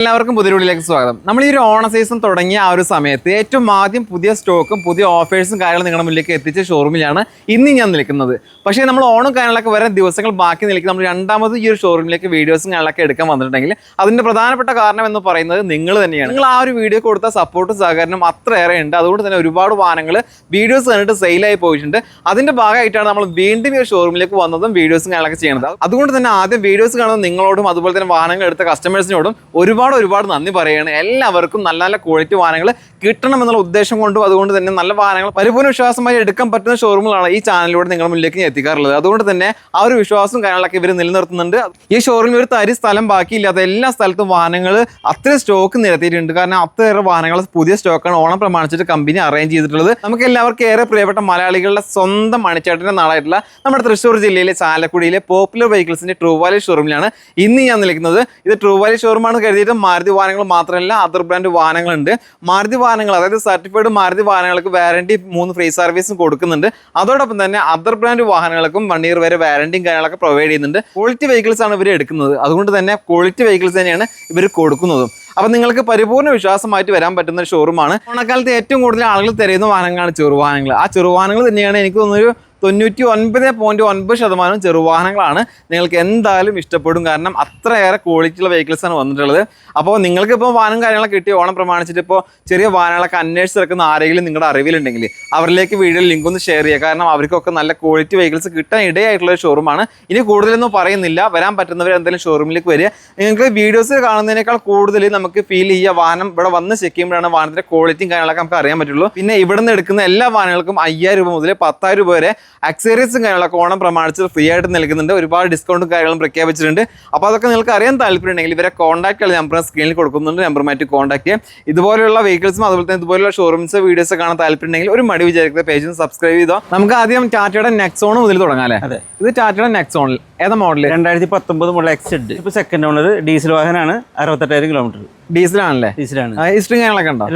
എല്ലാവർക്കും പുതിയ വീഡിയോയിലേക്ക് സ്വാഗതം. നമ്മൾ ഈ ഒരു ഓണ സീസൺ തുടങ്ങിയ ആ ഒരു സമയത്ത് ഏറ്റവും ആദ്യം പുതിയ സ്റ്റോക്കും പുതിയ ഓഫേഴ്സും കാര്യങ്ങളും നിങ്ങളുടെ മുന്നിലേക്ക് എത്തിച്ച ഷോറൂമിലാണ് ഇന്ന് ഞാൻ നിൽക്കുന്നത്. പക്ഷേ നമ്മൾ ഓണം കാര്യങ്ങളൊക്കെ വരെ ദിവസങ്ങൾ ബാക്കി നിൽക്കുന്ന നമ്മൾ രണ്ടാമത് ഈ ഒരു ഷോറൂമിലേക്ക് വീഡിയോസും കാര്യങ്ങളൊക്കെ എടുക്കാൻ വന്നിട്ടുണ്ടെങ്കിൽ അതിൻ്റെ പ്രധാനപ്പെട്ട കാരണം എന്ന് പറയുന്നത് നിങ്ങൾ തന്നെയാണ്. നിങ്ങൾ ആ ഒരു വീഡിയോ കൊടുത്ത സപ്പോർട്ടും സഹകരണം അത്രയേറെ ഉണ്ട്. അതുകൊണ്ട് തന്നെ ഒരുപാട് വാഹനങ്ങൾ വീഡിയോസ് കണ്ടിട്ട് സെയിലായി പോയിട്ടുണ്ട്. അതിൻ്റെ ഭാഗമായിട്ടാണ് നമ്മൾ വീണ്ടും ഈ ഒരു ഷോറൂമിലേക്ക് വന്നതും വീഡിയോസും കാര്യങ്ങളൊക്കെ ചെയ്യുന്നത്. അതുകൊണ്ട് തന്നെ ആദ്യം വീഡിയോസ് കാണുന്ന നിങ്ങളോടും അതുപോലെ തന്നെ വാഹനങ്ങൾ എടുത്ത കസ്റ്റമേഴ്സിനോടും ഒരുപാട് നന്ദി പറയുകയാണ്. എല്ലാവർക്കും നല്ല നല്ല ക്വാളിറ്റി വാഹനങ്ങൾ കിട്ടണമെന്നുള്ള ഉദ്ദേശം കൊണ്ടും അതുകൊണ്ട് തന്നെ നല്ല വാഹനങ്ങൾ പരിപൂർണ്ണ വിശ്വാസമായി എടുക്കാൻ പറ്റുന്ന ഷോറൂമുകളാണ് ഈ ചാനലിലൂടെ നിങ്ങളുടെ മുന്നിലേക്ക് എത്തിക്കാറുള്ളത്. അതുകൊണ്ട് തന്നെ ആ ഒരു വിശ്വാസവും കാര്യങ്ങളൊക്കെ ഇവർ നിലനിർത്തുന്നുണ്ട്. ഈ ഷോറൂമിൽ ഒരു തരി സ്ഥലം ബാക്കിയില്ലാത്ത എല്ലാ സ്ഥലത്തും വാഹനങ്ങൾ അത്രയും സ്റ്റോക്ക് നിരത്തിയിട്ടുണ്ട്. കാരണം അത്രയേറെ വാഹനങ്ങൾ പുതിയ സ്റ്റോക്കാണ് ഓണം പ്രമാണിച്ചിട്ട് കമ്പനി അറേഞ്ച് ചെയ്തിട്ടുള്ളത്. നമുക്ക് എല്ലാവർക്കും ഏറെ പ്രിയപ്പെട്ട മലയാളികളുടെ സ്വന്തം മണിച്ചേട്ടൻ്റെ നാടായിട്ടുള്ള നമ്മുടെ തൃശ്ശൂർ ജില്ലയിലെ ചാലക്കുടിയിലെ പോപ്പുലർ വെഹിക്കിൾസിന്റെ ട്രൂ വാലി ഷോറൂമിലാണ് ഇന്ന് ഞാൻ നിൽക്കുന്നത്. ഇത് ട്രൂ വാലി ഷോറൂമാണ് കരുതിയിട്ട് മാരുതി വാഹനങ്ങൾ മാത്രമല്ല അതർ ബ്രാൻഡ് വാഹനങ്ങളുണ്ട്. മാരുതി വാഹനങ്ങൾ അതായത് സർട്ടിഫൈഡ് മാരുതി വാഹനങ്ങൾക്ക് വാറണ്ടി 3 ഫ്രീ സർവീസും കൊടുക്കുന്നുണ്ട്. അതോടൊപ്പം തന്നെ അതർ ബ്രാൻഡ് വാഹനങ്ങൾക്കും 1 ഇയർ വരെ വാറണ്ടിയും കാര്യങ്ങളൊക്കെ പ്രൊവൈഡ് ചെയ്യുന്നുണ്ട്. ക്വാളിറ്റി വെഹിക്കിൾസ് ആണ് ഇവർ എടുക്കുന്നത്. അതുകൊണ്ട് തന്നെ ക്വാളിറ്റി വെഹിക്കിൾസ് തന്നെയാണ് ഇവർ കൊടുക്കുന്നതും. അപ്പം നിങ്ങൾക്ക് പരിപൂർണ്ണ വിശ്വാസമായിട്ട് വരാൻ പറ്റുന്ന ഒരു ഷോറൂമാണ്. ഓണക്കാലത്ത് ഏറ്റവും കൂടുതൽ ആളുകൾ തിരയുന്ന വാഹനങ്ങളാണ് ചെറുവാഹനങ്ങൾ. ആ ചെറുവാഹനങ്ങൾ തന്നെയാണ് എനിക്ക് തോന്നുന്നൊരു 99.9% ചെറുവാഹനങ്ങളാണ്. നിങ്ങൾക്ക് എന്തായാലും ഇഷ്ടപ്പെടും. കാരണം അത്രയേറെ ക്വാളിറ്റിയുള്ള വെഹിക്കിൾസാണ് വന്നിട്ടുള്ളത്. അപ്പോൾ നിങ്ങൾക്കിപ്പോൾ വാഹനം കാര്യങ്ങളൊക്കെ കിട്ടി ഓണം പ്രമാണിച്ചിട്ട് ഇപ്പോൾ ചെറിയ വാഹനങ്ങളൊക്കെ അന്വേഷിച്ചിറക്കുന്ന ആരെങ്കിലും നിങ്ങളുടെ അറിവിലുണ്ടെങ്കിൽ അവരിലേക്ക് വീഡിയോ ലിങ്ക് ഒന്ന് ഷെയർ ചെയ്യുക. കാരണം അവർക്കൊക്കെ നല്ല ക്വാളിറ്റി വെഹിക്കിൾസ് കിട്ടാൻ ഇടയായിട്ടുള്ള ഒരു ഷോറൂമാണ്. ഇനി കൂടുതലൊന്നും പറയുന്നില്ല. വരാൻ പറ്റുന്നവർ എന്തെങ്കിലും ഷോറൂമിലേക്ക് വരിക. നിങ്ങൾക്ക് വീഡിയോസ് കാണുന്നതിനേക്കാൾ കൂടുതൽ നമുക്ക് ഫീൽ ചെയ്യുക വാഹനം ഇവിടെ വന്ന് ചെക്ക് ചെയ്യുമ്പോഴാണ് വാഹനത്തിൻ്റെ ക്വാളിറ്റിയും കാര്യങ്ങളൊക്കെ നമുക്ക് അറിയാൻ പറ്റുള്ളൂ. പിന്നെ ഇവിടെ നിന്ന് എടുക്കുന്ന എല്ലാ വാഹനങ്ങൾക്കും 5000 രൂപ മുതൽ 10,000 രൂപ വരെ അക്സസറീസും കാര്യങ്ങളൊക്കെ ഓണം പ്രമാണിച്ച് ഫ്രീ ആയിട്ട് നൽകുന്നുണ്ട്. ഒരുപാട് ഡിസ്കൗണ്ടും കാര്യങ്ങളും പ്രഖ്യാപിച്ചിട്ടുണ്ട്. അപ്പോൾ അതൊക്കെ നിങ്ങൾക്ക് അറിയാൻ താല്പര്യമുണ്ടെങ്കിൽ ഇവരെ കോൺടാക്ട് ചെയ്യുന്ന നമ്പർ സ്ക്രീനിൽ കൊടുക്കുന്നുണ്ട്. നമ്പറുമായിട്ട് കോൺടാക്ട് ചെയ്യാം. ഇതുപോലെയുള്ള വെഹിക്കിൾസും അതുപോലെ തന്നെ ഇതുപോലുള്ള ഷോറൂംസ് വീഡിയോസ് കാണാൻ താല്പര്യമുണ്ടെങ്കിൽ ഒരു മടി വിചാരിക്കുന്ന പേജ് സബ്സ്ക്രൈബ് ചെയ്തോ. നമുക്ക് ആദ്യം ടാറ്റയുടെ നെക്സോൺ മുതൽ തുടങ്ങാം അല്ലേ? അതെ, ഇത് ടാറ്റയുടെ നെക്സോണിൽ ഏതാ മോഡൽ? 2019 മോഡൽ എക്സെഡ്. ഇപ്പോൾ സെക്കൻഡ് ഓണർ, ഡീസൽ വാഹനമാണ്. 68,000 കിലോമീറ്റർ. ഡീസലാണല്ലേ? ഡീസലാണ്. ഹിസ്റ്ററിങ് കാര്യങ്ങളൊക്കെ ഉണ്ടോ?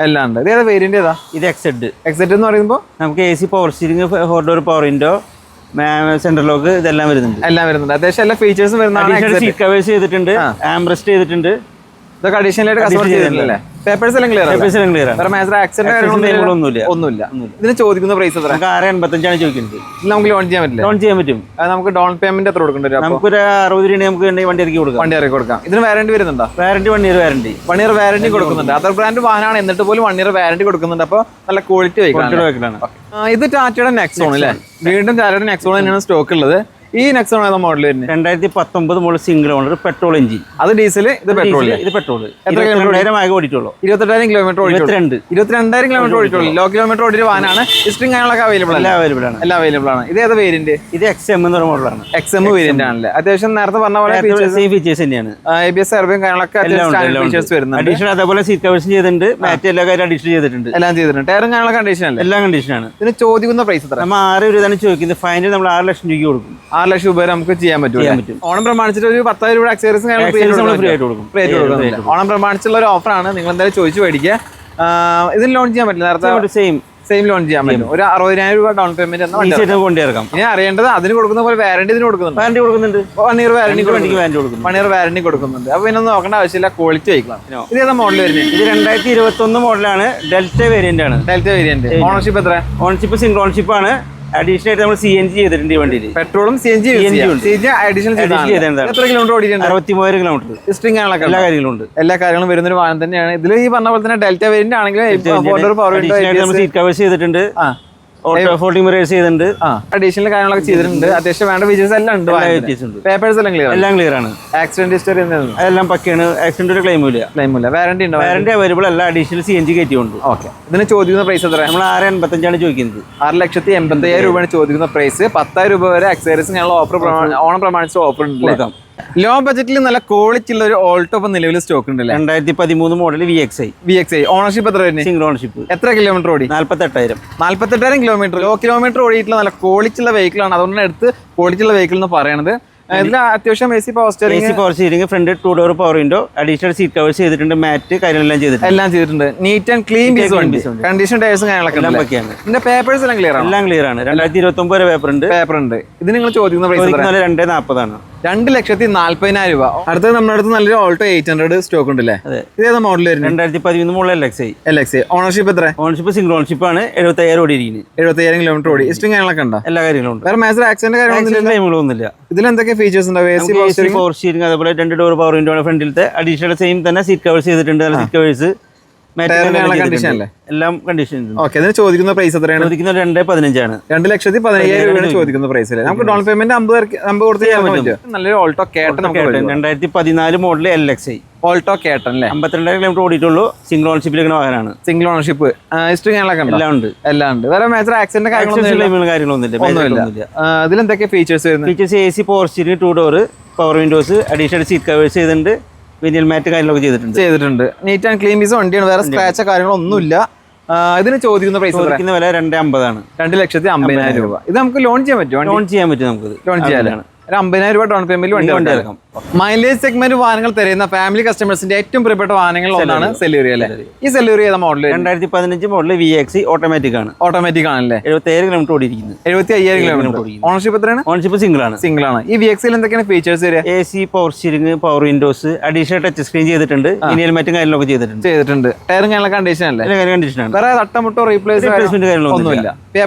എല്ലാം ഉണ്ട്. ഇത് ഏതാ വേരിയന്റ്? ഏതാ ഇത്? എക്സെഡ്. എക്സെഡ് എന്ന് പറയുമ്പോൾ നമുക്ക് AC power steering, 4 door power window, central lock ഇതെല്ലാം വരുന്നുണ്ട്. അത്യാവശ്യം എല്ലാ ഫീച്ചേഴ്സും വരുന്നതാണ്. സീറ്റ് കവേഴ്സ് ചെയ്തിട്ടുണ്ട്, ആംബ്രസ്റ്റ് ചെയ്തിട്ടുണ്ട്. ഇതൊക്കെ അഡീഷണൽ ആയിട്ട് കസ്റ്റമർ ചെയ്തിട്ടില്ലേ? പേപ്പേഴ്സ് എല്ലാം ക്ലിയർ ഒന്നുമില്ല. ഇതിന് ചോദിക്കുന്ന പ്രൈസ് എത്ര? 685 ചോദിക്കുന്നത്. നമുക്ക് ലോൺ ചെയ്യാൻ പറ്റില്ല? ലോൺ ചെയ്യാൻ പറ്റും. നമുക്ക് ഡൗൺ പേയ്മെന്റ് എത്ര കൊടുക്കേണ്ടി വരും? നമുക്ക് ഒരു 60 രൂപ നമുക്ക് വണ്ടി ഇറക്കി കൊടുക്കാം. ഇതിന് വാറണ്ടി വരുന്നുണ്ടോ? Warranty 1 year warranty. 1 year warranty കൊടുക്കുന്നുണ്ട്. അതർ ബ്രാൻഡ് വാഹനമാണ് എന്നിട്ട് പോലും 1 ഇയർ വാറണ്ടി കൊടുക്കുന്നുണ്ട്. അപ്പോൾ നല്ല ക്വാളിറ്റി വെഹിക്കിളാണ്. ഇത് ടാറ്റയുടെ നെക്സോൺ അല്ലേ? വീണ്ടും ടാറ്റയുടെ നെക്സോൺ തന്നെയാണ് സ്റ്റോക്ക് ഉള്ളത്. ഈ നെക്സോൺ ഏതാ മോഡൽ വരുന്നത്? 2019 model single owner, petrol engine. അത് ഡീസൽ, ഇത് പെട്രോൾ. ഇത് പെട്രോൾ. എത്ര കിലോമീറ്റർ ആകെ ഓടിയിട്ടുള്ളൂ? 28,000 കിലോമീറ്റർ ഓടിയിട്ടുള്ളൂ. 22,000 കിലോമീറ്റർ ഓടിയിട്ടുള്ളൂ. ലോ കിലോമീറ്റർ ഓടിയ വാഹനമാണ്. ഹിസ്റ്ററിംഗ് കാര്യങ്ങളൊക്കെ അവൈലബിൾ ആണ്. ഇത് ഏതാ വേരിയന്റ്? ഇത് XM എന്ന മോഡലാണ്. XM വേരിയന്റ് ആണല്ലേ? അത്യാവശ്യം നേരത്തെ പറഞ്ഞ പോലെ സെയിം ഫീച്ചേഴ്സ് തന്നെയാണ്. ABS സർവീസും കാര്യങ്ങളൊക്കെ ഫീച്ചേഴ്സ് വരുന്നുണ്ട്. അഡീഷണൽ അതേപോലെ സീറ്റ് കവേഴ്സും ചെയ്തിട്ടുണ്ട്. മാറ്റ് എല്ലാ കാര്യം അഡീഷണൽ ചെയ്തിട്ടുണ്ട്. എല്ലാം ചെയ്തിട്ടുണ്ട്. ടയറും കാര്യങ്ങളൊക്കെ കണ്ടീഷൻ അല്ലേ? എല്ലാം കണ്ടീഷനാണ്. ഇതിന് ചോദിക്കുന്ന പ്രൈസ് എത്ര? നമ്മൾ 6 രൂപയാണ് ചോദിക്കുന്നത്. ഫൈനൽ നമ്മൾ 6 ലക്ഷം രൂപ കൊടുക്കും. 6 ലക്ഷം രൂപ നമുക്ക് ചെയ്യാൻ പറ്റും. ഓണം പ്രമാണിച്ചിട്ട് ഒരു 10,000 രൂപ അക്സസറീസും ഫ്രീ ആയിട്ട് കൊടുക്കും. ഓണം പ്രമാണിച്ചുള്ള ഒരു ഓഫറാണ്. നിങ്ങൾ എന്തായാലും ചോദിച്ചു മേടിക്കുക. ഇതിന് ലോൺ ചെയ്യാൻ പറ്റില്ല? നേരത്തെ സെയിം ലോൺ ചെയ്യാൻ പറ്റും. ഒരു 60,000 രൂപ ഡൗൺ പേയ്മെന്റ് കൊണ്ടുവരാം. ഇനി അറിയേണ്ടത് അതിന് കൊടുക്കുന്ന പോലെ വാറണ്ടി കൊടുക്കുന്നുണ്ട്. 1 ഇയർ വാറണ്ടി കൊടുക്കുന്നുണ്ട്. അപ്പൊ പിന്നെ നോക്കേണ്ട ആവശ്യമില്ല. ക്വാളിറ്റി വെഹിക്കിളാണ്. ഇത് ഏതാ മോഡൽ വരുന്നത്? ഇത് 2021 മോഡലാണ്. ഡെൽറ്റ വേരിയന്റ് ആണ്. ഓണർഷിപ്പ് എത്ര? ഓണർഷിപ്പ് സിംഗിൾ ഓണർഷിപ്പ് ആണ്. അഡീഷണൽ ആയിട്ട് നമ്മൾ CNG ചെയ്തിട്ടുണ്ട് ഈ വണ്ടിയിൽ. പെട്രോളും CNG അഡീഷണൽ ചെയ്തിട്ടുണ്ട്. എത്ര കിലോമീറ്റർ ഓടിയിട്ടുണ്ട്? 63,000 കിലോമീറ്റർ. ഹിസ്റ്ററിംഗ് കാര്യങ്ങളൊക്കെ എല്ലാ കാര്യങ്ങളും വരുന്ന ഒരു വാഹനം തന്നെയാണ്. ഇതിൽ ഈ പറഞ്ഞ പോലെ തന്നെ ഡെൽറ്റ വേരിയന്റ് ആണെങ്കിൽ സീറ്റ് കവേഴ്സ് ചെയ്തിട്ടുണ്ട്. ഫോൾഡിംഗ് മിറേഴ്സ് ചെയ്തിട്ടുണ്ട്. അഡീഷണൽ കാര്യങ്ങളൊക്കെ ചെയ്തിട്ടുണ്ട്. അത്യാവശ്യം വേണ്ട ഫീച്ചേഴ്സ് എല്ലാം ഉണ്ട്. പേപ്പേഴ്സ് എല്ലാം ക്ലിയർ ആണ്. ആക്സിഡന്റ് ഹിസ്റ്ററി എല്ലാം പക്കയാണ്. ആക്സിഡന്റ് ക്ലെയിം ഇല്ല. വാറണ്ടി ഉണ്ട്. വാറണ്ടി അവൈലബിൾ അല്ല. Additional CNG കയറ്റിയുണ്ട്. ഓക്കെ. ഇതിന് ചോദിക്കുന്ന പ്രൈസ് എത്ര? നമ്മൾ 685 ചോദിക്കുന്നത്. 6,85,000 രൂപയാണ് ചോദിക്കുന്ന പ്രൈസ്. 10,000 രൂപ വരെ അക്സസറീസ് ഞങ്ങൾ ഓഫർ ഓണം പ്രമാണിച്ച് ഓഫർ ഉണ്ട്. ലോ ബജറ്റിൽ നല്ല ക്വാളിറ്റി ഉള്ള ഒരു ഓൾട്ടോ ഇപ്പൊ നിലവിൽ സ്റ്റോക്ക് ഉണ്ട്. 2013 മോഡൽ VXI. ഓണർഷിപ്പ് എത്ര വരുന്നത്? Single ownership. എത്ര കിലോമീറ്റർ ഓടി? 48,000 കിലോമീറ്റർ. ലോ കിലോമീറ്റർ ഓടിയിട്ടുള്ള നല്ല ക്വാളിറ്റി ഉള്ള വെഹിക്കിൾ ആണ്. അതുകൊണ്ടാണ് എടുത്ത് ക്വാളിറ്റി ഉള്ള വെഹിക്കിൾ എന്ന് പറയുന്നത്. ഇതിൽ അത്യാവശ്യം AC power steering, front 2 door power window, additional seat covers ചെയ്തിട്ടുണ്ട്. മാറ്റ് കാര്യങ്ങളെല്ലാം ചെയ്തിട്ടുണ്ട്. നീറ്റ് ആൻഡ് ക്ലീൻ പീസ് വണ്ടി. കണ്ടീഷൻ ടയേഴ്സും കാര്യങ്ങളൊക്കെ ഇതിന്റെ പേപ്പേഴ്സ് എല്ലാം ക്ലിയർ ആണ്. 2029 പേപ്പർ ഉണ്ട്. ഇത് നിങ്ങൾ ചോദിക്കുന്ന പ്രൈസ് 240 ആണ്. 2,40,000 രൂപ. അടുത്തത് നമ്മുടെ അടുത്ത് നല്ലൊരു ഓൾട്ടോ 800 സ്റ്റോക്ക് ഉണ്ടല്ലേ? ഇതേതാ മോഡൽ വരുന്നത്? 2013 മോഡൽ LXi. ഓണർഷിപ്പ് എത്ര? ഓണർഷിപ്പ് സിംഗിൾ ഓണർഷിപ്പ് ആണ്. 75,000 ഓടി ഇരിക്കുന്നത്. 75,000 കിലോമീറ്റർ ഓടി. ഹിസ്റ്ററി കാര്യങ്ങളൊക്കെ ഉണ്ടോ? എല്ലാ കാര്യങ്ങളും ഉണ്ട്. വേറെ മേജർ ആക്സിഡന്റ് കാര്യങ്ങളൊന്നുമില്ല. ഇതിൽ എന്തൊക്കെ ഫീച്ചേഴ്സ് ഉണ്ടാവും? പവർ സ്റ്റിയറിംഗ്, അതുപോലെ 2 ഡോർ പവർ വിൻഡോ ഫ്രണ്ടിലത്തെ അഡീഷണൽ സെയിം തന്നെ സീറ്റ് കവേഴ്സ് ചെയ്തിട്ടുണ്ട്. സീറ്റ് കവേഴ്സ് എല്ലാം കണ്ടീഷൻ. ചോദിക്കുന്ന പ്രൈസ് എത്രയാണ്? 2,15,000 ആണ്. 2,15,000 ചോദിക്കുന്ന പ്രൈസ്. നമുക്ക് ഡൗൺ പേയ്മെന്റ് 50 കൊടുത്ത് ചെയ്യാൻ പറ്റും. നല്ലൊരു ഓൾട്ടോ കേട്ടൺ 2014 മോഡൽ LXi. ഓൾട്ടോ കേട്ടൺ അല്ലേ? 52,000 കിലോമീറ്റർ ഓടിയിട്ടുള്ളൂ. സിംഗിൾ ഓണർഷിപ്പിലിരിക്കുന്ന വാഹനമാണ്. Single ownership. ഹിസ്റ്ററി എല്ലാം ഉണ്ട്. വേറെ മേജർ ആക്സിഡന്റ് കാര്യങ്ങളൊന്നുമില്ല. ഇതിലെന്തൊക്കെ ഫീച്ചേഴ്സ് വരുന്നത്? Features AC power steering, 2 door power Windows, additional seat covers ചെയ്തിട്ടുണ്ട്. വിനിയൽ മാറ്റ് കാര്യങ്ങളൊക്കെ ചെയ്തിട്ടുണ്ട്. നീറ്റ് ആൻഡ് ക്ലീൻ പീസ് വണ്ടിയാണ്. വേറെ സ്ക്രാച്ചോ കാര്യങ്ങളൊന്നുമില്ല. ഇതിന് ചോദിക്കുന്ന പ്രൈസ് വില 2,50,000 ആണ്. 2,50,000 രൂപ. ഇത് നമുക്ക് ലോൺ ചെയ്യാൻ പറ്റും. ലോൺ ചെയ്യാൻ പറ്റും. നമുക്ക് ലോൺ ചെയ്യാനാണ്. 50,000 രൂപ ഡൗൺ പേയ്മെന്റ് വണ്ടി ഇറക്കാം. മൈലേജ് സെഗ്മെന്റ് വാഹനങ്ങൾ തിരയുന്ന ഫാമിലി കസ്റ്റമേഴ്സിന്റെ ഏറ്റവും പ്രിയപ്പെട്ട വാഹനങ്ങൾ ഒന്നാണ് സെലൂറി അല്ലേ? ഈ സെലൂറി ഏതാ മോഡൽ? 2015 മോഡൽ VXi ഓട്ടോമാറ്റിക് ആണ്. ഓട്ടോമാറ്റിക് ആണല്ലേ? 77 കിലോമീറ്റർ ഓടിയിരിക്കുന്നത്. 75,000 കിലോമീറ്റർ. ഓണർഷിപ്പ് എത്രയാണ്? ഓണർഷിപ്പ് സിംഗിൾ ആണ്. ഈ VXi എന്തൊക്കെയാണ് ഫീച്ചേഴ്സ് വരിക? AC power steering, power Windows, additional touch screen ചെയ്തിട്ടുണ്ട്. വിനിയൽ മാറ്റും കാര്യങ്ങളൊക്കെ ചെയ്തിട്ടുണ്ട്. ടയറും കാര്യങ്ങളൊക്കെ കണ്ടീഷൻ അല്ലേ? കണ്ടീഷനാണ്. വേറെ തട്ടമുട്ടോ റീപ്ലേസ്മെന്റ് കാര്യങ്ങളൊന്നുമില്ല.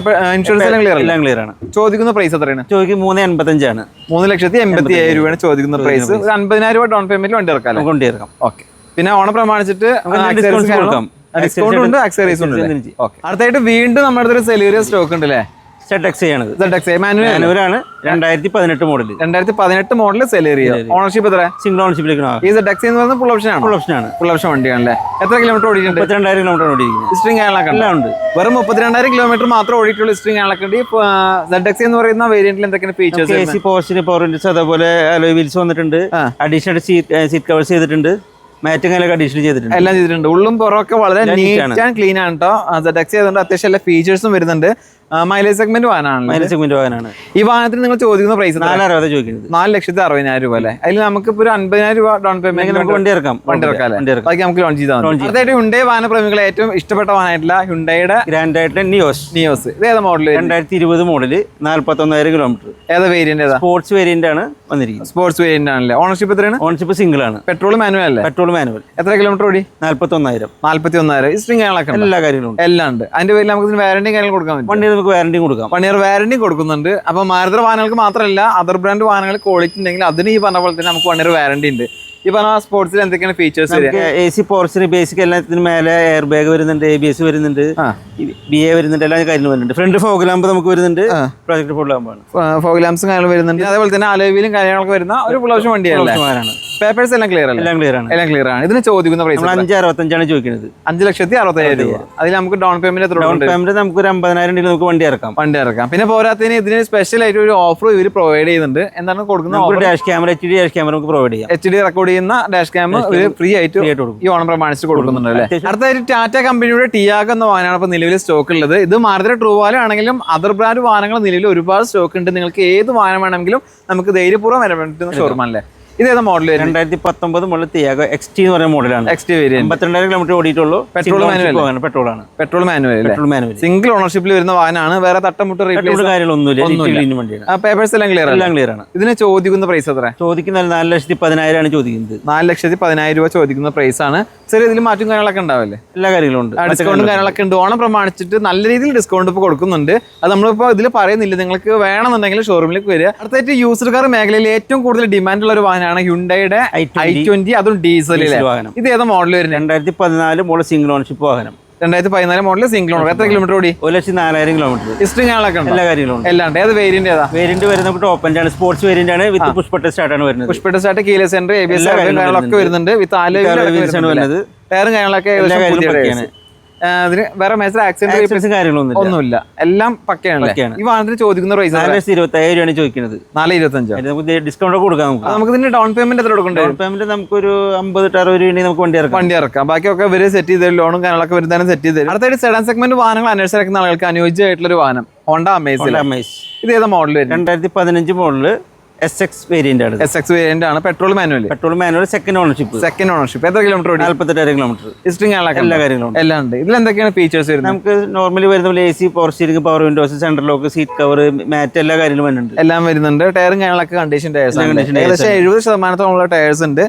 ഇൻഷുറൻസ് എല്ലാം ക്ലിയർ ആണ്. ചോദിക്കുന്ന പ്രൈസ് എത്രയാണ്? ചോദിക്കും 3,85,000 ആണ്. 3,80,000 രൂപയാണ് ചോദിക്കുന്ന പ്രൈസ്. 50,000 രൂപ ഡൗൺ പേയ്മെന്റ് വണ്ടി ഇറക്കാം. ഓക്കെ. പിന്നെ ഓണം പ്രമാണിച്ചിട്ട് ഡിസ്കൗണ്ട് ഉണ്ട്, ആക്സസറീസ് ഉണ്ട്. അടുത്തായിട്ട് വീണ്ടും നമ്മുടെ അടുത്തൊരു സെലൂറിയ സ്റ്റോക്ക് ഉണ്ട് അല്ലേ? ZXi ആണ്. മാനുവലാണ്. 2018 മോഡൽ. 2018 മോഡൽ സെലൂറിയ. ഓണർഷിപ്പ് എത്ര? സിംഗിൾ ഓണർഷിപ്പിലേക്ക്. ഈ ZXi എന്ന് പറയുന്നത് ഫുൾ ഓപ്ഷൻ വണ്ടിയാണല്ലേ? എത്ര കിലോമീറ്റർ ഓടിയിട്ടുണ്ട്? 32,000 കിലോമീറ്റർ ഓടിയിരിക്കുന്നത്. ഹിസ്റ്ററിംഗ് കാര്യങ്ങളൊക്കെ എല്ലാം ഉണ്ട്. വെറും 32,000 കിലോമീറ്റർ മാത്രം ഓടിയിട്ടുള്ള ഹിസ്റ്ററിംഗ് കാര്യങ്ങളൊക്കെ ഉണ്ട്. ZXi എന്ന് പറയുന്ന വേരിയന്റിൽ എന്തൊക്കെയാണ് ഫീച്ചേഴ്സ്? AC പവർ വിൻഡോസ്, അതേപോലെ അലോയ് വീൽസ് വന്നിട്ടുണ്ട്. അഡീഷണൽ സീറ്റ് കവേഴ്സ് ചെയ്തിട്ടുണ്ട്. മാറ്റും കാര്യങ്ങളൊക്കെ അഡീഷണൽ ചെയ്തിട്ടുണ്ട്. എല്ലാം ചെയ്തിട്ടുണ്ട്. ഉള്ളും പുറമൊക്കെ വളരെ നീറ്റ് ആൻഡ് ക്ലീൻ ആണ് കേട്ടോ. ZXi ആയതുകൊണ്ട് അത്യാവശ്യം എല്ലാ ഫീച്ചേഴ്സും വരുന്നുണ്ട്. മൈലേജ് സെഗ്മെന്റ് വാഹനമാണ്. ഈ വാഹനത്തിന് നിങ്ങൾ ചോദിക്കുന്ന പ്രൈസ് 4,60,000 ചോദിക്കുന്നത്. 4,60,000 രൂപ അല്ലേ? അതിൽ നമുക്ക് ഒരു 50,000 രൂപ ഡൗൺ പേയ്മെന്റ് വണ്ടി ഇറക്കാം. ബാക്കി നമുക്ക് ലോൺ ചെയ്താൽ മതി. അടുത്തായിട്ട് ഹ്യുണ്ടായി വാഹന പ്രേമികളെ ഏറ്റവും ഇഷ്ടപ്പെട്ട വാഹനമായിട്ടുള്ള ഹ്യുണ്ടായിയുടെ ഗ്രാൻഡ് ആയിട്ട് നിയോസ്. ഇത് ഏതാ മോഡൽ? 2020 മോഡല്. 41,000 കിലോമീറ്റർ. ഏതാ വേരിയന്റ്? ഏതാ? സ്പോർട്സ് വേരിയന്റ് ആണ് വന്നിരിക്കുന്നത്. സ്പോർട്സ് വേരിയന്റ് ആണല്ലേ? ഓണർഷിപ്പ് എത്രയാണ്? ഓണർഷിപ്പ് സിംഗിൾ ആണ്. പെട്രോൾ മാനുവൽ അല്ലേ? Petrol manual. എത്ര കിലോമീറ്റർ ഓടി? 41,000. ഹിസ്റ്ററിംഗ് കാര്യങ്ങളൊക്കെ എല്ലാ കാര്യങ്ങളും എല്ലാം ഉണ്ട്. അതിന്റെ പേരിൽ നമുക്ക് വാറന്റി കാര്യങ്ങൾ കൊടുക്കാൻ പറ്റും. വണ്ടി നമുക്ക് വാറന്റി കൊടുക്കാം. 1 year വാറന്റി കൊടുക്കുന്നുണ്ട്. അപ്പൊ മാരുതി വാഹനങ്ങൾക്ക് മാത്രമല്ല, അതർ ബ്രാൻഡ് വാഹനങ്ങൾ ക്വാളിറ്റി ഉണ്ടെങ്കിൽ അതിന് ഈ പറഞ്ഞ പോലെ തന്നെ നമുക്ക് 1 year വാറന്റി ഉണ്ട്. ഈ പറഞ്ഞ സ്പോർട്സിൽ എന്തൊക്കെയാണ് ഫീച്ചേഴ്സ്? AC പോർച്ചിന് ബേസിക് എല്ലാത്തിനും മേലെ എയർ ബാഗ് വരുന്നുണ്ട്, ABS വരുന്നുണ്ട്, BA വരുന്നുണ്ട്, എല്ലാ കാര്യങ്ങളും വരുന്നുണ്ട്. ഫ്രണ്ട് ഫോഗ് ലാമ്പ് നമുക്ക് വരുന്നുണ്ട്. പ്രൊജക്ട് ഫോഗ് ലാമ്പാണ്. ഫോഗ് ലാംപ്സും കാര്യങ്ങളും വരുന്നുണ്ട്. അതേപോലെ തന്നെ അലോയിലും കാര്യങ്ങളൊക്കെ വരുന്ന ഒരു ഫുൾ ഓപ്ഷൻ വണ്ടിയാണ്. പേപ്പേഴ്സ് എല്ലാം ക്ലിയർ ആണ്. എല്ലാം ക്ലിയർ ആണ്. ഇതിന് ചോദിക്കുന്ന പ്രൈസ് 5,65,000 ചോദിക്കുന്നത്. 5,60,000 രൂപ. അതിൽ നമുക്ക് ഡൗൺ പേയ്മെന്റ് നമുക്ക് ഒരു 50,000 നമുക്ക് വണ്ടി ഇറക്കാം. പിന്നെ പോരാത്തതിന് ഇതിന് സ്പെഷ്യൽ ആയിട്ട് ഒരു ഓഫർ ഇവർ പ്രൊവൈഡ് ചെയ്യുന്നുണ്ട്. എന്താണ് കൊടുക്കുന്നത്? Dash camera, HD dash camera നമുക്ക് പ്രൊവൈഡ് ചെയ്യാം. HD റെക്കോർഡ് ചെയ്യുന്ന ഡാഷ് ക്യാം ഫ്രീ ആയിട്ട് ഈ ഓണം പ്രമാണിച്ച് കൊടുക്കുന്നുണ്ട് അല്ലേ? അടുത്തായിട്ട് ടാറ്റ കമ്പനിയുടെ ടിയാഗോ എന്ന വാഹനമാണ് ഇപ്പൊ നിലവിൽ സ്റ്റോക്ക് ഉള്ളത്. ഇത് മാരുതി ട്രൂവാല ആണെങ്കിലും അതർ ബ്രാൻഡ് വാഹനങ്ങൾ നിലവിൽ ഒരുപാട് സ്റ്റോക്ക് ഉണ്ട്. നിങ്ങൾക്ക് ഏത് വാഹനം വേണമെങ്കിലും നമുക്ക് ധൈര്യപൂർവ്വം വരാൻ പറ്റുന്ന ഷോറൂം അല്ലേ? ഇതേതാ മോഡൽ? 2019 മോഡൽ ടിയാഗോ XT എന്ന് പറയുന്ന മോഡലാണ്. XT variant. 52,000 കിലോമീറ്റർ ഓടിയിട്ടുള്ളൂ. Petrol manual. സിംഗിൾ ഓണർഷിപ്പിൽ വരുന്ന വാഹനമാണ്. വേറെ തട്ടമുട്ട് കാര്യങ്ങളൊന്നുമില്ല. പേപ്പേഴ്സ് എല്ലാം ക്ലിയർ ആണ്. ഇതിന് ചോദിക്കുന്ന പ്രൈസ് എത്ര? ചോദിക്കുന്ന 4,10,000 ചോദിക്കുന്നത്. 4,10,000 രൂപ ചോദിക്കുന്ന പ്രൈസ് ആണ്. ചെറിയ ഇതിൽ മാറ്റും കാര്യങ്ങളൊക്കെ ഉണ്ടാവില്ലേ? എല്ലാ കാര്യങ്ങളും ഉണ്ട്. ഡിസ്കൗണ്ടും കാര്യങ്ങളൊക്കെ ഉണ്ട്. ഓണം പ്രമാണിച്ചിട്ട് നല്ല രീതിയിൽ ഡിസ്കൗണ്ട് ഇപ്പോൾ കൊടുക്കുന്നുണ്ട്. അത് നമ്മളിപ്പോൾ ഇതിൽ പറയുന്നില്ല. നിങ്ങൾക്ക് വേണമെന്നുണ്ടെങ്കിൽ ഷോറൂമിലേക്ക് വരിക. അടുത്തായിട്ട് യൂസ്ഡ് കാർ മേഖലയിൽ ഏറ്റവും കൂടുതൽ ഡിമാൻഡ് ഉള്ള ഒരു വാഹനമാണ് ഹ്യുണ്ടായിയുടെ i20. അതും ഡീസൽ വാഹനം. ഇത് ഏതാ മോഡൽ വരുന്നത്? 2014 മോഡൽ സിംഗിൾ ഓണർഷിപ്പ് വാഹനം. 2014 മോഡൽ സിംഗിൾ ഓണർ. എത്ര കിലോമീറ്റർ ഓടി? 1,04,000 കിലോമീറ്റർ. ഹിസ്റ്ററിംഗ് ആളൊക്കെ എല്ലാ കാര്യങ്ങളും എല്ലാം ഉണ്ട്. ഏത് വേരിയന്റ്? ഏതാ വേരിയന്റ് വരുന്നത്? ടോപ്പ് എൻഡ് ആണ്. സ്പോർട്സ് വേരിയന്റ് ആണ്. വിത്ത് പുഷ്പ സ്റ്റാർട്ട് ആണ് വരുന്നത്. Pushpa start, keyless entry, ABS കാര്യങ്ങളൊക്കെ വരുന്നുണ്ട്. വിത്ത് ആലോയ് വരുന്നത്. ടയറും കാര്യങ്ങളൊക്കെ അതിന് വേറെ മേജർ ആക്സിഡന്റ് കാര്യങ്ങളൊന്നും ഒന്നുമില്ല. എല്ലാം പക്കയാണ്. ഈ വാഹനത്തിന് ചോദിക്കുന്ന പ്രൈസ് 4,25,000 ചോദിക്കുന്നത്. 4,25,000 നമുക്ക് ഡിസ്കൗണ്ട് കൊടുക്കാം. നമുക്ക് ഇതിന്റെ ഡൗൺ പേയ്മെന്റ് എത്ര കൊടുക്കണ്ടേ? ഡൗൺ പേയ്മെന്റ് നമുക്കൊരു 50-60 രൂപ നമുക്ക് വണ്ടി ഇറക്കാം. ബാക്കിയൊക്കെ ഇവര് സെറ്റ് ചെയ്ത് ലോണും കാര്യങ്ങളൊക്കെ വരുന്നതാണ് സെറ്റ് ചെയ്ത് തരും. അടുത്തായിട്ട് സെഡാൻ സെഗ്മെന്റ് വാഹനങ്ങൾ അന്വേഷിക്കുന്ന ആൾക്ക് അനുയോജ്യമായിട്ടുള്ള ഒരു വാഹനം ഹോണ്ട അമേസ്. അമേസ്. ഇത് ഏതാ മോഡൽ? 2015 മോഡല് SX വേരിയന്റ് ആണ്. SX വേരിയന്റ് ആണ്. Petrol manual second ownership. എത്ര കിലോമീറ്റർ ഓടി? 48,000 കിലോമീറ്റർ. എല്ലാ കാര്യങ്ങളും എല്ലാം ഉണ്ട്. ഇതിൽ എന്തൊക്കെയാണ് ഫീച്ചേഴ്സ് വരുന്നത്? നമുക്ക് നോർമലി വരുന്ന AC, power steering, power windows, central lock, seat cover, mat, എല്ലാ കാര്യങ്ങളും വരുന്നുണ്ട്. എല്ലാം വരുന്നുണ്ട്. ടയറും കാര്യങ്ങളൊക്കെ കണ്ടീഷൻ ടയർസ് ആണ്. ഏകദേശം 70% ടയർസ് ഉണ്ട്.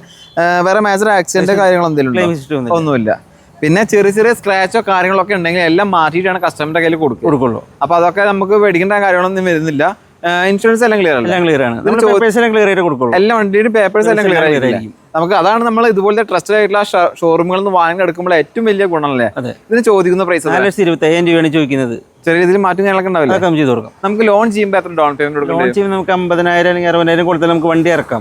വേറെ മേജർ ആക്സിഡന്റ് കാര്യങ്ങൾ എന്തെങ്കിലും ഒന്നുമില്ല. പിന്നെ ചെറിയ ചെറിയ സ്ക്രാച്ചോ കാര്യങ്ങളൊക്കെ ഉണ്ടെങ്കിൽ എല്ലാം മാറ്റിയിട്ടാണ് കസ്റ്റമറിന്റെ കയ്യിൽ കൊടുക്കുള്ളൂ. അപ്പൊ അതൊക്കെ നമുക്ക് പേടിക്കേണ്ട കാര്യങ്ങളൊന്നും വരുന്നില്ല. ഇൻഷുറൻസ് എല്ലാം ക്ലിയർ ആണ്. എല്ലാ വണ്ടിയുടെ പേപ്പേഴ്സ് എല്ലാം ക്ലിയർ ആയിരിക്കും. നമുക്ക് അതാണ് നമ്മൾ ഇതുപോലത്തെ ട്രസ്റ്റഡ് ആയിട്ടുള്ള ഷോറൂമുകളിൽ നിന്ന് വാങ്ങി എടുക്കുമ്പോൾ ഏറ്റവും വലിയ ഗുണമല്ലേ. ഇതിന് ചോദിക്കുന്ന പ്രൈസ് 25,000 രൂപയാണ് ചോദിക്കുന്നത്. ചെറിയ രീതിയിൽ മാറ്റം കാര്യങ്ങളൊക്കെ ഉണ്ടാവില്ല. ചെയ്ത് കൊടുക്കാം. നമുക്ക് ലോൺ ചെയ്യുമ്പോൾ എത്ര ഡൗൺ പേയ്മെന്റ് ലോൺ ചെയ്യുമ്പോൾ നമുക്ക് 50,000 അല്ലെങ്കിൽ 60,000 കൊടുത്താൽ നമുക്ക് വണ്ടി ഇറക്കാം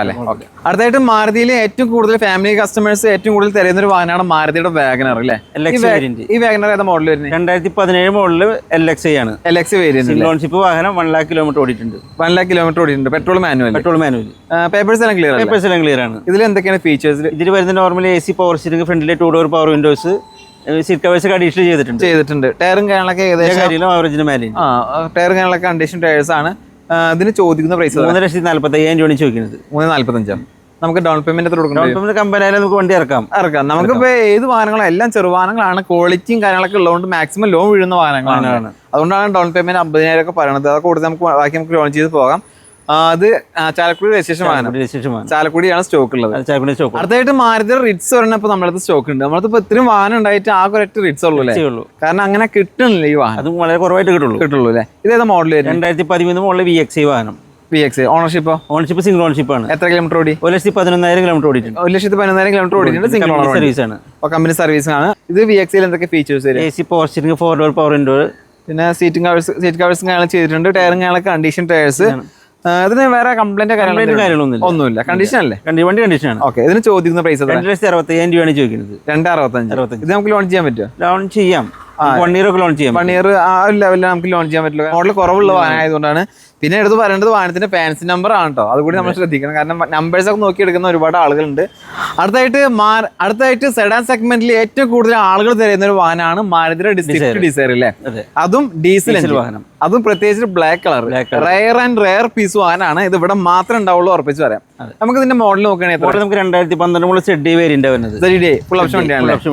അല്ലേ. ഓക്കെ. അടുത്തായിട്ട് മാരുതിയിലെ ഏറ്റവും കൂടുതൽ ഫാമിലി കസ്റ്റമേഴ്സ് ഏറ്റവും കൂടുതൽ തരുന്ന ഒരു വാഹനമാണ് മാരുതിയുടെ വാഗനർ അല്ലേ. ഈ വാഗനർ ഏതാ മോഡൽ വരുന്നത്? 2017 മോഡല് LXi ആണ്. LXi variant. ലോൺഷിപ്പ് വാഹനം 1 lakh കിലോമീറ്റർ ഓടിയിട്ടുണ്ട്. 1 lakh കിലോമീറ്റർ ഓടിയിട്ടുണ്ട്. Petrol manual. പേപ്പേഴ്സ് എല്ലാം ക്ലിയർ ആണ്. ഇതിൽ എന്തൊക്കെയാണ് ഫീച്ചേഴ്സ്? ഇതിൽ വരുന്ന നോർമലി AC, പവർ സ്റ്റിയറിംഗ്, ഫ്രണ്ടിലെ 2 door power Windows, seat covers ഒക്കെ അഡീഷണൽ ചെയ്തിട്ടുണ്ട്. ടയറും കാര്യങ്ങളൊക്കെ ഏകദേശം ആവറേജിന് മേലെ. ടയറും കാര്യങ്ങളൊക്കെ കണ്ടീഷൻ ടയേഴ്സ് ആണ്. ഇതിന് ചോദിക്കുന്ന പ്രൈസ് 3,45,000 രൂപയാണ് ചോദിക്കുന്നത്. 3,45,000. നമുക്ക് ഡൗൺ പേയ്മെന്റ് എത്ര കൊടുക്കണം? ഡൗൺ പേയ്മെന്റ് 50,000 നമുക്ക് വണ്ടി ഇറക്കാം. നമുക്കിപ്പോ ഏത് വാഹനങ്ങളും എല്ലാം ചെറുവാഹനങ്ങളാണ്. ക്വാളിറ്റിയും കാര്യങ്ങളൊക്കെ ഉള്ളതുകൊണ്ട് മാക്സിമം ലോൺ വീഴുന്ന വാഹനങ്ങളാണ്. അതുകൊണ്ടാണ് ഡൗൺ പേയ്മെന്റ് 50,000 ഒക്കെ പറയുന്നത്. അതൊക്കെ കൊടുത്ത് നമുക്ക് ബാക്കി നമുക്ക് ലോൺ ചെയ്ത് പോകാം. അത് ചാലക്കുടി രജിസ്ട്രേഷൻ വാഹനം. ചാലക്കുടിയാണ് സ്റ്റോക്ക് ഉള്ളത്. അടുത്തായിട്ട് മാരുതി റിറ്റ്സ് പറഞ്ഞപ്പോ നമ്മളത് സ്റ്റോക്ക് ഉണ്ട്. നമ്മളിപ്പോ ഇത്രയും വാഹനം ഉണ്ടായിട്ട് ആകെ ഒരൊറ്റ റിറ്റ്സ് ഉള്ളൂ അല്ലേ. കാരണം അങ്ങനെ കിട്ടുന്നില്ല ഈ വാഹനം. അത് വളരെ കുറവായിട്ട് കിട്ടുള്ളൂ അല്ലേ. ഇതേതാ മോഡൽ? 2013 മോഡൽ VXi വാഹനം. ഓണർഷിപ്പ് സിംഗിൾ ഓണർഷിപ്പ് ആണ്. എത്ര കിലോമീറ്റർ ഓടി? 1,11,000 കിലോമീറ്റർ ഓടിയിട്ടുണ്ട്. 1,11,000 കിലോമീറ്റർ ഓടിയിട്ടുണ്ട്. സിംഗിൾ സർവീസ് ആണ്. കമ്പനി സർവീസ് ആണ്. ഇത് VXi എന്തൊക്കെ features? AC, power steering, 4 door power window, പിന്നെ സീറ്റ് കവേഴ്സും കാര്യങ്ങൾ ചെയ്തിട്ടുണ്ട്. ടയറും കാര്യങ്ങളൊക്കെ കണ്ടീഷൻ ടയേഴ്സ്. ഇതിന് വേറെ കംപ്ലൈന്റ് കാര്യങ്ങളൊന്നുമില്ല. കണ്ടീഷൻ അല്ലേ? വണ്ടി കണ്ടീഷൻ ആണ്. ഓക്കെ. ഇതിന് ചോദിക്കുന്ന പ്രൈസ് 2,65,000 രൂപയാണ് ചോദിക്കുന്നത്. 2,65,000. ഇത് നമുക്ക് ലോൺ ചെയ്യാൻ പറ്റുമോ? ലോൺ ചെയ്യാം. 1 year ഒക്കെ ലോൺ ചെയ്യാം. 1 year ആ ഒരു ലെവലിൽ നമുക്ക് ലോൺ ചെയ്യാൻ പറ്റില്ല. മോഡൽ കുറവുള്ള വാഹനം ആയതുകൊണ്ടാണ്. പിന്നെ എടുത്ത് പറയേണ്ടത് വാഹനത്തിന്റെ ഫാൻസി നമ്പർ ആണ് കേട്ടോ. അതുകൂടി നമ്മൾ ശ്രദ്ധിക്കണം. കാരണം നമ്പേഴ്സ് ഒക്കെ നോക്കി എടുക്കുന്ന ഒരുപാട് ആളുകളുണ്ട്. അടുത്തായിട്ട് സെഡാൻ സെഗ്മെന്റിൽ ഏറ്റവും കൂടുതൽ ആളുകൾ തരുന്ന ഒരു വാഹനമാണ് മാരുതിയുടെ ഡിസൈർ അല്ലേ. അതും ഡീസൽ വാഹനം. അതും പ്രത്യേകിച്ച് ബ്ലാക്ക് കളർ. റെയർ പീസ് വാഹനമാണ്. ഇത് ഇവിടെ മാത്രമേ ഉണ്ടാവുള്ളൂ, ഉറപ്പിച്ച് പറയാം. നമുക്ക് ഇതിന്റെ മോഡൽ നോക്കുകയാണെങ്കിൽ നമുക്ക് 2012 മോഡൽ ZD വേരിയന്റ് വരുന്നത്. ഫുൾ ഓപ്ഷൻ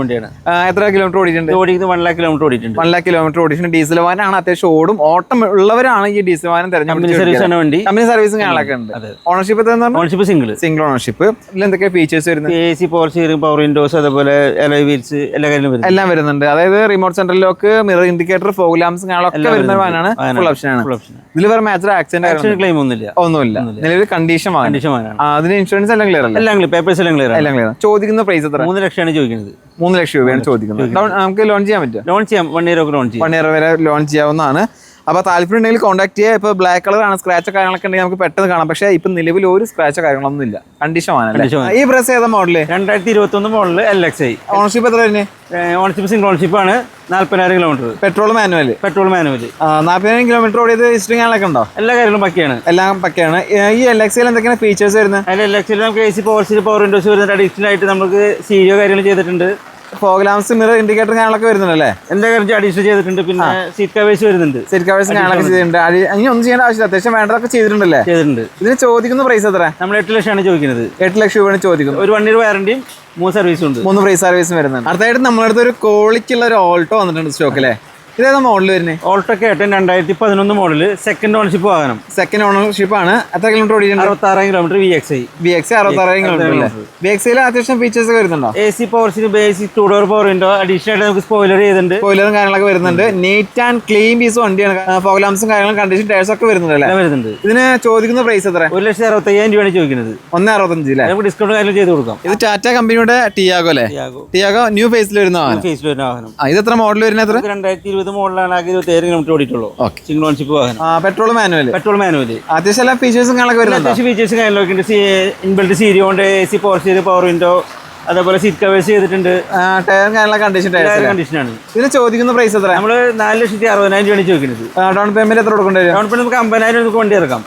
വണ്ടിയാണ്. എത്ര കിലോമീറ്റർ ഓടിയിട്ടുണ്ട്? 1 lakh കിലോമീറ്റർ ഓടിയിട്ടുണ്ട്. 1 lakh കിലോമീറ്റർ ഓടിയിട്ടുണ്ട്. ഡീസൽ വാഹനമാണ്. അത്യാവശ്യം ഓടും. ഓട്ടം ഉള്ളവരാണ് ഈ ഡീസൽ വാഹനം തിരഞ്ഞെടുക്കുന്നത്. കമ്പനി സർവീസും കാര്യങ്ങളൊക്കെ ഉണ്ട്. Ownership single ownership. ഇതിൽ എന്തൊക്കെ ഫീച്ചേഴ്സ് വരുന്നത്? AC, power steering, power Windows, അതുപോലെ അലോയ് വീൽസ്, എല്ലാം വരുന്നുണ്ട്. അതായത് remote central lock, mirror indicator, fog lamps കാര്യങ്ങളൊക്കെ വരുന്ന വാഹനമാണ്. ഫുൾ ഓപ്ഷൻ ആണ്. ഇതിൽ വേറെ മേജർ ആക്സിഡന്റ് ക്ലെയിം ഒന്നുമില്ല. നിലവിൽ കണ്ടീഷൻ അതിന് ഇൻഷുറൻസ് എല്ലാം ക്ലിയർ അല്ലേ? പേപ്പേഴ്സ് എല്ലാം ക്ലിയർ. ചോദിക്കുന്ന പ്രൈസ് എത്ര? 3 ലക്ഷമാണ് ചോദിക്കുന്നത്. 3 ലക്ഷം രൂപയാണ് ചോദിക്കുന്നത്. നമുക്ക് ലോൺ ചെയ്യാൻ പറ്റും? ലോൺ ചെയ്യാം. 1 year ഒക്കെ ലോൺ ചെയ്യാം. 1 year വരെ ലോൺ ചെയ്യാവുന്നതാണ്. അപ്പോൾ താല്പര്യം ഉണ്ടെങ്കിൽ കോൺടാക്ട് ചെയ്യുക. ഇപ്പോൾ ബ്ലാക്ക് കളറാണ്. സ്ക്രാച്ചോ കാര്യങ്ങളൊക്കെ ഉണ്ടെങ്കിൽ നമുക്ക് പെട്ടെന്ന് കാണാം. പക്ഷേ ഇപ്പം നിലവിൽ ഒരു സ്ക്രാച്ചോ കാര്യങ്ങളൊന്നും ഇല്ല. കണ്ടീഷൻ ആണ്. ഈ പ്രസ് ഏതാ മോഡല്? 2021 model LXi. ഓണർഷിപ്പ് എത്ര തന്നെ? ഓണർഷിപ്പ് സിംഗിൾ ഓണർഷിപ്പ് ആണ്. 40,000 കിലോമീറ്റർ. Petrol manual. 40,000 കിലോമീറ്റർ ഓടിയത് ഹിസ്റ്ററി കാര്യങ്ങളൊക്കെ ഉണ്ടോ? എല്ലാ കാര്യങ്ങളും പക്കയാണ്. എല്ലാം പക്കയാണ്. ഈ LXiൽ എന്തൊക്കെയാണ് ഫീച്ചേഴ്സ് വരുന്നത്? LXiൽ നമുക്ക് AC, power steering, power Windows വരുന്നുണ്ട്. അഡീഷണൽ ആയിട്ട് നമുക്ക് സീരിയോ കാര്യങ്ങൾ ചെയ്തിട്ടുണ്ട്. ഫോഗ് ലാംപ്സ്, മിറർ ഇൻഡിക്കേറ്റർ കാര്യങ്ങളൊക്കെ വരുന്നുണ്ടല്ലേ? എല്ലാ കാര്യം അഡീഷണൽ ചെയ്തിട്ടുണ്ട്. പിന്നെ സീറ്റ് കവേഴ്സ് വരുന്നുണ്ട്. കാര്യങ്ങളൊക്കെ ചെയ്തിട്ടുണ്ട്. ഇനി ഒന്നും ചെയ്യേണ്ട ആവശ്യമില്ല. അത്യാവശ്യം വേണ്ടതൊക്കെ ചെയ്തിട്ടുണ്ടല്ലേ? ഇതിന് ചോദിക്കുന്ന പ്രൈസ് എത്ര? നമ്മൾ 8 ലക്ഷമാണ് ചോദിക്കുന്നത്. 8 ലക്ഷം രൂപയാണ് ചോദിക്കുന്നത്. ഒരു 1 year വാറന്റിയും 3 സർവീസും ഉണ്ട്. 3 ഫ്രീ സർവീസും വരുന്നുണ്ട്. അടുത്തായിട്ട് നമ്മളടുത്ത് ഒരു ക്വാളിറ്റി ഉള്ള ഒരു ഓൾട്ടോ വന്നിട്ടുണ്ട് സ്റ്റോക്ക് അല്ലേ. ഇതേതാ മോഡൽ വരുന്നത്? ഓൾട്ടോ കേട്ടൻ 2011 മോഡല്. സെക്കൻഡ് ഓണർഷിപ്പ് വാഹനം. സെക്കൻഡ് ഓണർഷിപ്പ് ആണ്. എത്ര കിലോമീറ്റർ ഓടിയിട്ടുണ്ട്? 66,000 കിലോമീറ്റർ. VXi 66,000 kilometre. VXiൽ അത്യാവശ്യം ഫീച്ചേഴ്സ് ഒക്കെ വരുന്നുണ്ടോ? AC, power steering, basic 2 door power window, additional ആയിട്ട് നമുക്ക് സ്പോയിലർ ചെയ്തിട്ടുണ്ട്. സ്പോയിലറും കാര്യങ്ങളൊക്കെ വരുന്നുണ്ട്. നീറ്റ് ആൻഡ് ക്ലീൻ പീസ് വണ്ടിയാണ്. ഫോഗ് ലാംപ്സും കാര്യങ്ങളും കണ്ടീഷൻ ടയേഴ്സ് ഒക്കെ വരുന്നുണ്ട്. ഇതിന് ചോദിക്കുന്ന പ്രൈസ് എത്ര? 1,65,000 രൂപയാണ് ചോദിക്കുന്നത്. 1,65,000 അല്ലേ? നമുക്ക് ഡിസ്കൗണ്ട് കാര്യം ചെയ്ത് കൊടുക്കാം. ഇത് ടാറ്റ കമ്പനിയുടെ ടിയാഗോ അല്ലേ? ടിയാഗോ ന്യൂ ഫേസിൽ വരുന്ന വാഹനം. ഇത് എത്ര മോഡൽ വരുന്നത്? 2020 മോഡലാണ്. 27 കിലോമീറ്റർ ഓടിയിട്ടുള്ളൂ. സിംഗിൾ ഓണർഷിപ്പ് വാഹനം. Petrol manual. അത്യാവശ്യം എല്ലാ ഫീച്ചേഴ്സും ഇൻബിൽറ്റ് സീരിയോ ഉണ്ട്. AC, power steering, power window, അതേപോലെ സീറ്റ് കവേഴ്സ് ചെയ്തിട്ടുണ്ട്. ടയർ കണ്ടീഷനാണ്. ഇതിന് ചോദിക്കുന്ന പ്രൈസ് എത്ര? നമ്മൾ 4,60,000 രൂപയാണ് ചോദിക്കുന്നത്. ഡൗൺ പേയ്മെന്റ് എത്ര കൊടുക്കേണ്ടി വരും? ഡൗൺ പേയ്മെന്റ് നമുക്ക് 50,000 നമുക്ക് വണ്ടി ഇറക്കാം.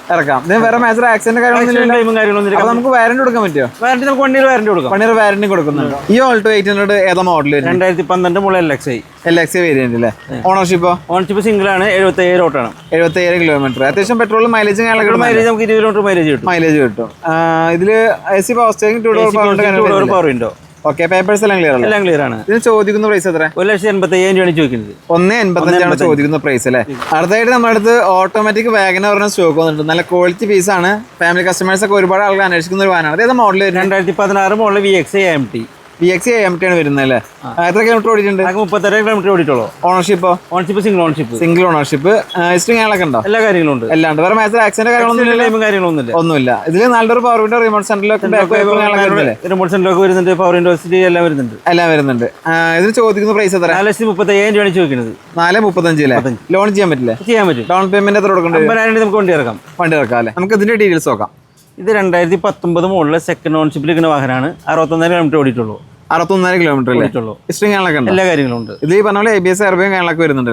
ഇതിന് വേറെ മേജർ ആക്സിഡന്റ് കാര്യങ്ങളൊന്നും നമുക്ക് വാറന്റി കൊടുക്കാൻ പറ്റുമോ? വാറന്റി നമുക്ക് 1 year വാറന്റി കൊടുക്കാം. 1 year വാറന്റി കൊടുക്കുന്നുണ്ട്. ഈ ഓൾട്ടോ 800 ഏതാ model? 2012 model LXi. LX variant അല്ലേ? ഓണർഷിപ്പോ? ഓണർഷിപ്പ് സിംഗിൾ ആണ്, 77 ഓട്ടാണ്, 77 കിലോമീറ്റർ. അത്യാവശ്യം പെട്രോൾ മൈലേജ് മൈലേജ് നമുക്ക് 20 കിലോമീറ്റർ മൈലേജ് കിട്ടും. ഇതില് AC power steering, 2 door power window. Okay, papers എല്ലാം ക്ലിയർ എല്ലാം ക്ലിയർ ആണ്. ഇതിന് ചോദിക്കുന്ന പ്രൈസ് എത്ര? 1,85,000 രൂപയാണ് ചോദിക്കുന്നത്. 1,85,000 ചോദിക്കുന്ന പ്രൈസ് അല്ലേ? അടുത്തായിട്ട് നമ്മുടെ അടുത്ത് ഓട്ടോമാറ്റിക് വാഗനർ സ്റ്റോക്ക് വന്നിട്ടുണ്ട്. നല്ല ക്വാളിറ്റി പീസ് ആണ്. ഫാമിലി കസ്റ്റമേഴ്സ് ഒക്കെ ഒരുപാട് ആളുകൾ അന്വേഷിക്കുന്ന ഒരു വാഹനമാണ്. ഏത് model? 2016 model VX AMT. VX AMT ആണ് വരുന്നത് അല്ലേ? എത്ര കിലോമീറ്റർ ഓടിയിട്ടുണ്ട്? 32 കിലോമീറ്റർ ഓടിയിട്ടുള്ളൂ. ഓണർഷിപ്പോ? Ownership single ownership. ഹിസ്റ്ററിങ്ങളൊക്കെ ഉണ്ടോ? എല്ലാ കാര്യങ്ങളും ഉണ്ട്. എല്ലാം ഉണ്ട്. വേറെ മേജർ ആക്സിഡന്റ് കാര്യങ്ങളൊന്നും ഒന്നുമില്ല. ഇതില് നല്ലൊരു പവർ വിൻഡോ, റിമോട്ട് സെന്ററിലൊക്കെ റിമോട്ട് സെന്ററിലൊക്കെ വരുന്നുണ്ട്, പവർ വിൻഡോ എല്ലാം വരുന്നുണ്ട്. ഇതിന് ചോദിക്കുന്ന പ്രൈസ് എത്ര? 4,35,000 രൂപയാണ് ചോദിക്കുന്നത്. 4,35,000. ലോൺ ചെയ്യാൻ പറ്റില്ലേ? ചെയ്യാൻ പറ്റും. ഡൗൺ പേയ്മെന്റ് എത്ര കൊടുക്കണ്ടേ? 50,000 നമുക്ക് വണ്ടി ഇറക്കാം അല്ലേ? നമുക്ക് ഇതിന്റെ ഡീറ്റെയിൽസ് നോക്കാം. ഇത് 2019 മോഡലിലെ സെക്കൻഡ് ഓണർഷിപ്പിൽ ഇരിക്കുന്ന വാഹനമാണ്. 61 കിലോമീറ്റർ ഓടിയിട്ടുള്ളൂ. 61 കിലോമീറ്റർ എല്ലാ കാര്യങ്ങളും ഉണ്ട്. ഇത് ഈ പറഞ്ഞ പോലെ ABS എയർബാഗ് കാര്യങ്ങളൊക്കെ വരുന്നുണ്ട്.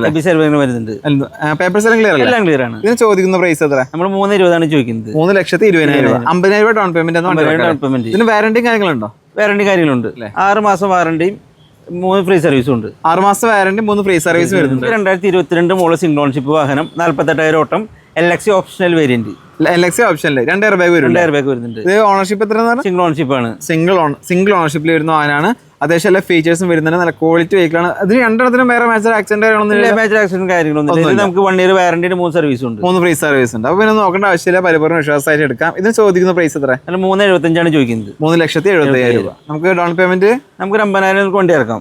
പേപ്പേഴ്സ് എല്ലാം ക്ലിയർ എല്ലാം ക്ലിയർ ആണ്. ഇതിന് ചോദിക്കുന്ന പ്രൈസ് എത്ര? നമ്മൾ 3,20,000 ചോദിക്കുന്നത്. 3,20,000 രൂപ. 50,000 രൂപ ഡൗൺ പേയ്മെന്റ്. ഇതിന് വാറന്റിയും കാര്യങ്ങളുണ്ടോ? വാറന്റി കാര്യങ്ങളുണ്ട്. 6 മാസം വാറന്റിയും 3 ഫ്രീ സർവീസും ഉണ്ട്. 6 മാസത്തെ വാറന്റി, 3 ഫ്രീ സർവീസ് വരുന്നുണ്ട്. 2022 മോഡൽ സിംഗിൾ ഓണർഷിപ്പ് വാഹനം, 48,000 ഓട്ടം, LX optional variant. LX ഓപ്ഷനില് 2 airbag വരുന്നുണ്ട്. ഇത് ഓണർഷിപ്പ് എത്ര? സിംഗിൾ ഓണർഷിപ്പ് ആണ്. സിംഗിൾ ഓണർഷിപ്പിൽ വരുന്ന വാഹനമാണ്. അത്യാവശ്യം എല്ലാ ഫീച്ചേഴ്സും വരുന്നുണ്ട്. നല്ല ക്വാളിറ്റി വെഹിക്കിളാണ്. ഇതിന് രണ്ടെണ്ണത്തിനും വേറെ മേജർ ആക്സിഡന്റ് കാര്യങ്ങളൊന്നും. നമുക്ക് 1 ഇയർ വാറന്റിന് 3 സർവീസ് ഉണ്ട്. 3 ഫ്രീ സർവീസ് ഉണ്ട്. അപ്പൊ പിന്നെ നോക്കേണ്ട ആവശ്യമില്ല. പരിപൂർണ്ണ വിശ്വാസമായിട്ട് എടുക്കാം. ഇതിന് ചോദിക്കുന്ന പ്രൈസ് എത്ര? 3,75,000 ചോദിക്കുന്നത്. 3,75,000 രൂപ. നമുക്ക് ഡൗൺ പേയ്മെന്റ് നമുക്ക് 50,000 വണ്ടി ഇറക്കാം.